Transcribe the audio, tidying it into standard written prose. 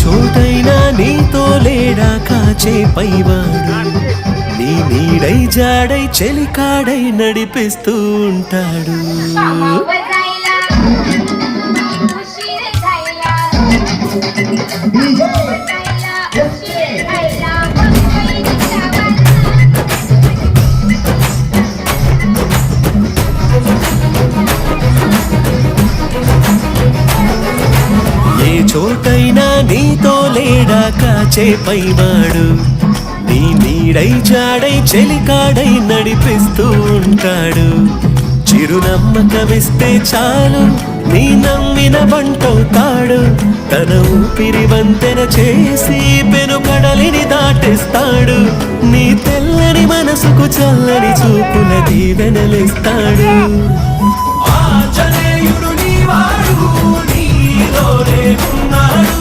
చోటైనా నీతో లేడా కాచే పైవాడు నీ నీడై జాడై చెలికాడై నడిపిస్తూ ఉంటాడు ఏ చోటైనా నీతో లేడా కాచే పైవాడు నీ నీడై జాడై చెలికాడై నడిపిస్తూ ఉంటాడు చిరునమ్మకమిస్తే చాలు నీ నమ్మిన బంటవుతాడు తన ఊపిరి వంతెన చేసి పెనుకడలిని దాటిస్తాడు నీ తెల్లని మనసుకు చల్లని చూపుల దీవెనలిస్తాడు ఆంజనేయుడు నీవాడు నీలోనే ఉన్నాడు